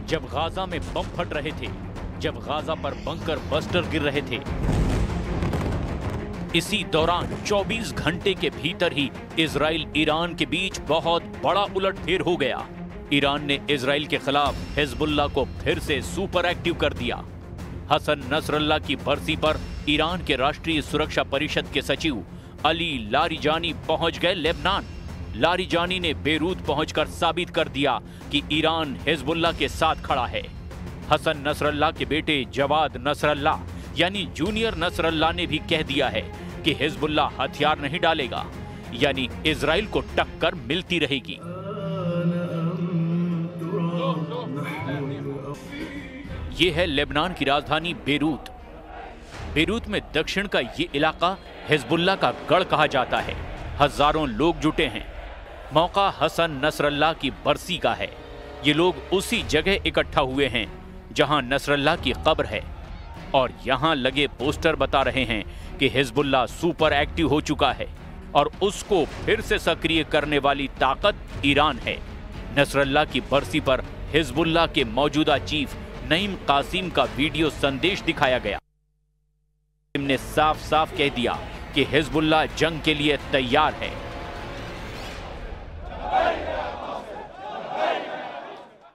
जब गाजा में बम फट रहे थे, जब गाजा पर बंकर बस्टर गिर रहे थे। इसी दौरान 24 घंटे के भीतर ही इजराइल ईरान के बीच बहुत बड़ा उलटफेर हो गया। ईरान ने इजराइल के खिलाफ हिजबुल्लाह को फिर से सुपर एक्टिव कर दिया। हसन नसरल्लाह की बरसी पर ईरान के राष्ट्रीय सुरक्षा परिषद के सचिव अली लारिजानी पहुंच गए लेबनान। लारिजानी ने बेरूत पहुंचकर साबित कर दिया कि ईरान हिजबुल्लाह के साथ खड़ा है। हसन नसरल्लाह के बेटे जवाद नसरल्लाह यानी जूनियर नसरल्लाह ने भी कह दिया है कि हिजबुल्लाह हथियार नहीं डालेगा, यानी इजराइल को टक्कर मिलती रहेगी। ये है लेबनान की राजधानी बेरूत। बेरूत में दक्षिण का ये इलाका हिजबुल्लाह का गढ़ कहा जाता है। हजारों लोग जुटे हैं। मौका हसन नसरल्लाह की बरसी का है। ये लोग उसी जगह इकट्ठा हुए हैं जहां नसरल्लाह की कब्र है, और यहां लगे पोस्टर बता रहे हैं कि हिजबुल्लाह सुपर एक्टिव हो चुका है और उसको फिर से सक्रिय करने वाली ताकत ईरान है। नसरल्लाह की बरसी पर हिजबुल्लाह के मौजूदा चीफ नईम कासिम का वीडियो संदेश दिखाया गया। ने साफ साफ कह दिया कि हिजबुल्लाह जंग के लिए तैयार है।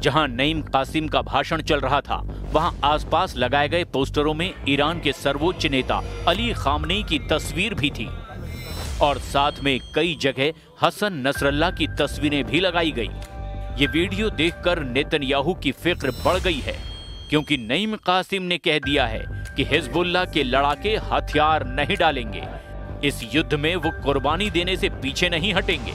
जहां नईम कासिम का भाषण चल रहा था, वहां आसपास लगाए गए पोस्टरों में ईरान के सर्वोच्च नेता अली खामनेई की तस्वीर भी थी, और साथ में कई जगह हसन नसरल्लाह की तस्वीरें भी लगाई गई। ये वीडियो देखकर नेतन्याहू की फिक्र बढ़ गई है, क्योंकि नईम कासिम ने कह दिया है कि हिजबुल्लाह के लड़ाके हथियार नहीं डालेंगे। इस युद्ध में वो कुर्बानी देने से पीछे नहीं हटेंगे।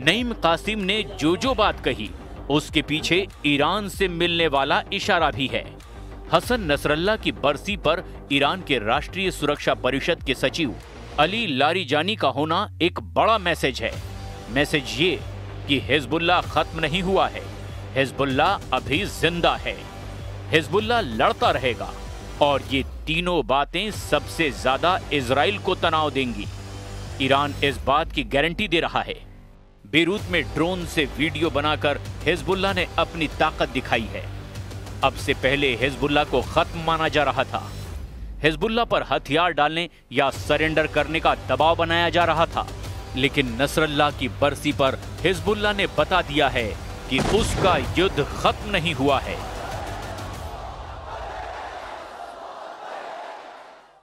नईम कासिम ने जो बात कही उसके पीछे ईरान से मिलने वाला इशारा भी है। हसन नसरल्लाह की बरसी पर ईरान के राष्ट्रीय सुरक्षा परिषद के सचिव अली लारिजानी का होना एक बड़ा मैसेज है। मैसेज ये कि हिजबुल्लाह खत्म नहीं हुआ है, हिजबुल्लाह अभी जिंदा है, हिजबुल्लाह लड़ता रहेगा, और ये तीनों बातें सबसे ज्यादा इजराइल को तनाव देंगी। ईरान इस बात की गारंटी दे रहा है। बेरूत में ड्रोन से वीडियो बनाकर हिजबुल्लाह ने अपनी ताकत दिखाई है। अब से पहले हिजबुल्लाह को खत्म माना जा रहा था। हिजबुल्लाह पर हथियार डालने या सरेंडर करने का दबाव बनाया जा रहा था, लेकिन नसरल्लाह की बरसी पर हिजबुल्लाह ने बता दिया है कि उसका युद्ध खत्म नहीं हुआ है।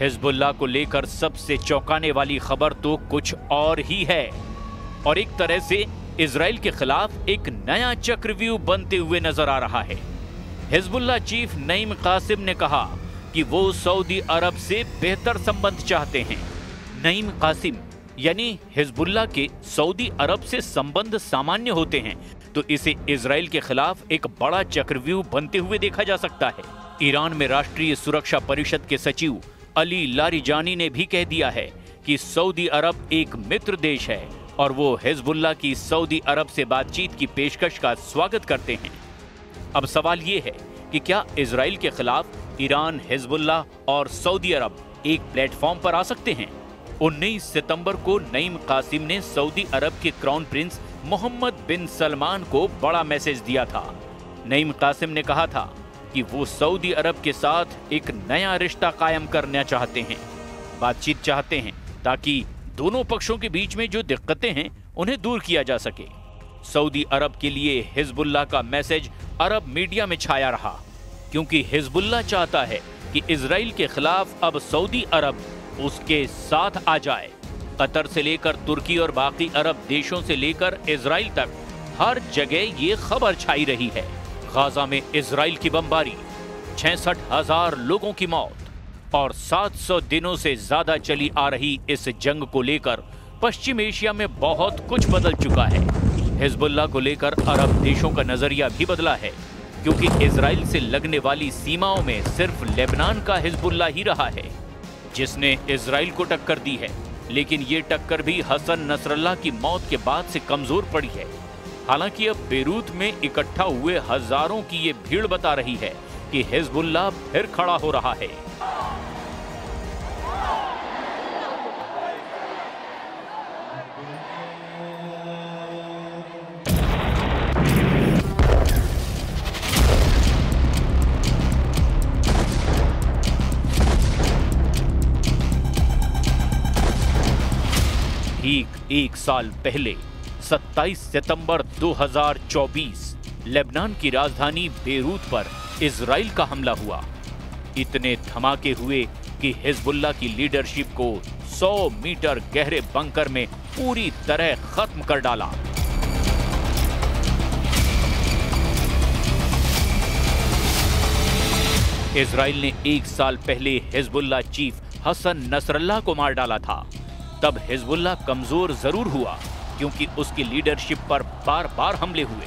हिजबुल्लाह को लेकर सबसे चौंकाने वाली खबर तो कुछ और ही है, और एक तरह से इजराइल के खिलाफ एक नया चक्रव्यूह बनते हुए नजर आ रहा है। हिजबुल्लाह चीफ नईम कासिम ने कहा कि वो सऊदी अरब से बेहतर संबंध चाहते हैं। नईम कासिम यानी हिजबुल्लाह के सऊदी अरब से संबंध सामान्य होते हैं, तो इसे इजराइल के खिलाफ एक बड़ा चक्रव्यूह बनते हुए देखा जा सकता है। ईरान में राष्ट्रीय सुरक्षा परिषद के सचिव अली लारिजानी ने भी कह दिया है कि सऊदी अरब एक मित्र देश है और वो हिजबुल्लाह की सऊदी अरब से बातचीत की पेशकश का स्वागत करते हैं। अब सवाल ये है कि क्या इजराइल के खिलाफ ईरान, हिजबुल्लाह और सऊदी अरब एक प्लेटफॉर्म पर आ सकते हैं? 19 सितंबर को नईम कासिम ने सऊदी अरब के क्राउन प्रिंस मोहम्मद बिन सलमान को बड़ा मैसेज दिया था। नईम कासिम ने कहा था कि वो सऊदी अरब के साथ एक नया रिश्ता कायम करना चाहते हैं, बातचीत चाहते हैं, ताकि दोनों पक्षों के बीच में जो दिक्कतें हैं उन्हें दूर किया जा सके। सऊदी अरब के लिए हिजबुल्लाह का मैसेज अरब मीडिया में छाया रहा, क्योंकि हिजबुल्लाह चाहता है कि इजराइल के खिलाफ अब सऊदी अरब उसके साथ आ जाए। कतर से लेकर तुर्की और बाकी अरब देशों से लेकर इजराइल तक हर जगह ये खबर छाई रही है। गाजा में इजराइल की बमबारी, 66,000 लोगों की मौत और 700 दिनों से ज्यादा चली आ रही इस जंग को लेकर पश्चिम एशिया में बहुत कुछ बदल चुका है। हिजबुल्लाह को लेकर अरब देशों का नजरिया भी बदला है, क्योंकि इजराइल से लगने वाली सीमाओं में सिर्फ लेबनान का हिजबुल्लाह ही रहा है जिसने इजराइल को टक्कर दी है। लेकिन ये टक्कर भी हसन नसरल्लाह की मौत के बाद से कमजोर पड़ी है। हालांकि अब बेरूत में इकट्ठा हुए हजारों की ये भीड़ बता रही है कि हिजबुल्लाह फिर खड़ा हो रहा है। ठीक एक साल पहले 27 सितंबर 2024 लेबनान की राजधानी बेरूत पर इजराइल का हमला हुआ। इतने धमाके हुए कि हिजबुल्लाह की लीडरशिप को 100 मीटर गहरे बंकर में पूरी तरह खत्म कर डाला। इजराइल ने एक साल पहले हिजबुल्लाह चीफ हसन नसरल्लाह को मार डाला था। तब हिजबुल्लाह कमजोर जरूर हुआ, क्योंकि उसकी लीडरशिप पर बार बार हमले हुए।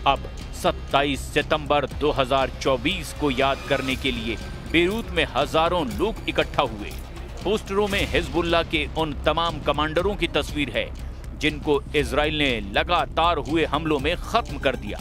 अब 27 सितंबर 2024 को याद करने के लिए बेरूत में हजारों लोग इकट्ठा हुए। पोस्टरों में हिजबुल्लाह के उन तमाम कमांडरों की तस्वीर है जिनको इजराइल ने लगातार हुए हमलों में खत्म कर दिया।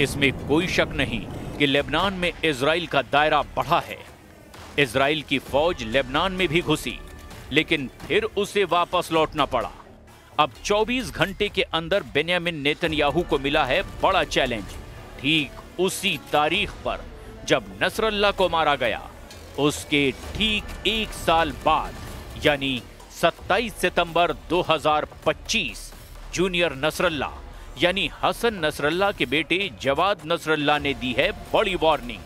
इसमें कोई शक नहीं कि लेबनान में इजराइल का दायरा बढ़ा है। इजराइल की फौज लेबनान में भी घुसी, लेकिन फिर उसे वापस लौटना पड़ा। अब 24 घंटे के अंदर बेन्यामिन नेतन्याहू को मिला है बड़ा चैलेंज। ठीक उसी तारीख पर जब नसरल्लाह को मारा गया, उसके ठीक एक साल बाद यानी 27 सितंबर 2025 जूनियर नसरल्लाह यानी हसन नसरल्लाह के बेटे जवाद नसरल्लाह ने दी है बड़ी वार्निंग।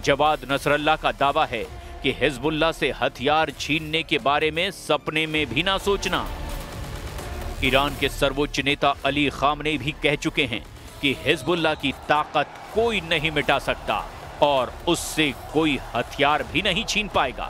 जवाद नसरल्लाह का दावा है कि हिजबुल्लाह से हथियार छीनने के बारे में सपने में भी ना सोचना। ईरान के सर्वोच्च नेता अली खामनेई भी कह चुके हैं कि हिजबुल्लाह की ताकत कोई नहीं मिटा सकता और उससे कोई हथियार भी नहीं छीन पाएगा।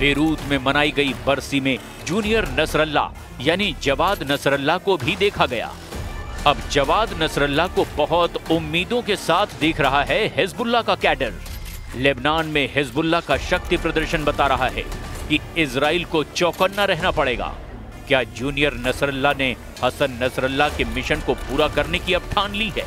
बेरूत में मनाई गई बरसी में जूनियर नसरल्लाह यानी जवाद नसरल्लाह को भी देखा गया। अब जवाद नसरल्लाह को बहुत उम्मीदों के साथ देख रहा है हिजबुल्लाह का कैडर। लेबनान में हिजबुल्लाह का शक्ति प्रदर्शन बता रहा है कि इजराइल को चौकन्ना रहना पड़ेगा। क्या जूनियर नसरल्लाह ने हसन नसरल्लाह के मिशन को पूरा करने की अब ठान ली है?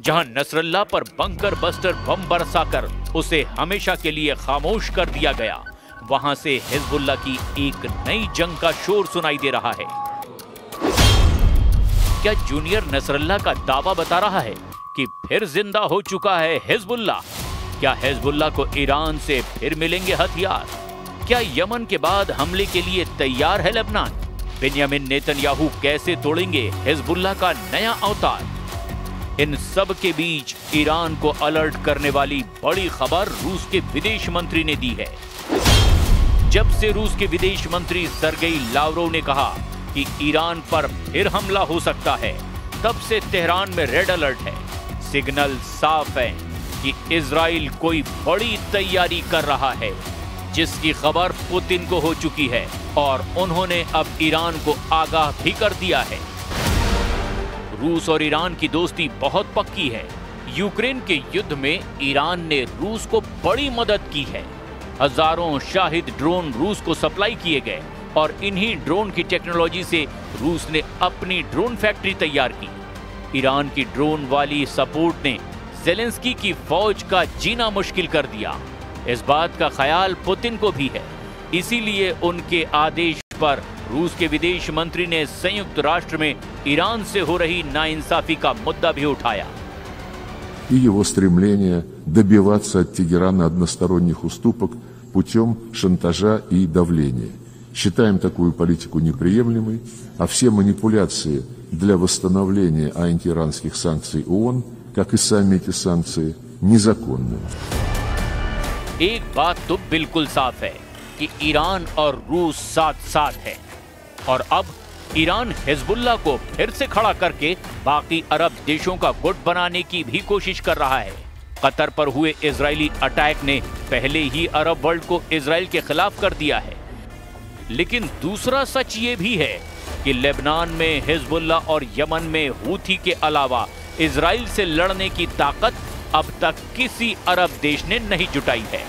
जहां नसरल्लाह पर बंकर बस्टर बम बरसाकर उसे हमेशा के लिए खामोश कर दिया गया, वहां से हिजबुल्लाह की एक नई जंग का शोर सुनाई दे रहा है। क्या जूनियर नसरल्लाह का दावा बता रहा है कि फिर जिंदा हो चुका है हिजबुल्लाह? क्या हिजबुल्लाह को ईरान से फिर मिलेंगे हथियार? क्या यमन के बाद हमले के लिए तैयार है लेबनान? बेन्यामिन नेतन्याहू कैसे तोड़ेंगे हिजबुल्लाह का नया अवतार? इन सब के बीच ईरान को अलर्ट करने वाली बड़ी खबर रूस के विदेश मंत्री ने दी है। जब से रूस के विदेश मंत्री सर्गेई लावरोव ने कहा कि ईरान पर फिर हमला हो सकता है, तब से तेहरान में रेड अलर्ट है। सिग्नल साफ है कि इजराइल कोई बड़ी तैयारी कर रहा है, जिसकी खबर पुतिन को हो चुकी है और उन्होंने अब ईरान को आगाह भी कर दिया है। रूस और ईरान की दोस्ती बहुत पक्की है। यूक्रेन के युद्ध में ईरान ने रूस को बड़ी मदद की है। हजारों शाहिद ड्रोन रूस को सप्लाई किए गए और इन्हीं ड्रोन की टेक्नोलॉजी से रूस ने अपनी ड्रोन फैक्ट्री तैयार की। ईरान की ड्रोन वाली सपोर्ट ने ज़ेलेंस्की की फौज का जीना मुश्किल कर दिया। इस बात का ख्याल पुतिन को भी है, इसीलिए उनके आदेश पर रूस के विदेश मंत्री ने संयुक्त राष्ट्र में ईरान से हो रही नाइंसाफी का मुद्दा भी उठाया। И его стремление добиваться от Тегерана односторонних уступок путем шантажа и давления. Считаем такую политику неприемлемой, а все манипуляции для восстановления антииранских санкций ООН, как и сами эти санкции, незаконными. एक बात तो बिल्कुल साफ है कि ईरान और रूस साथ साथ है और अब ईरान हिजबुल्लाह को फिर से खड़ा करके बाकी अरब देशों का गुट बनाने की भी कोशिश कर रहा है। कतर पर हुए इजरायली अटैक ने पहले ही अरब वर्ल्ड को इजराइल के खिलाफ कर दिया है। लेकिन दूसरा सच ये भी है कि लेबनान में हिजबुल्लाह और यमन में हूथी के अलावा इजराइल से लड़ने की ताकत अब तक किसी अरब देश ने नहीं जुटाई है।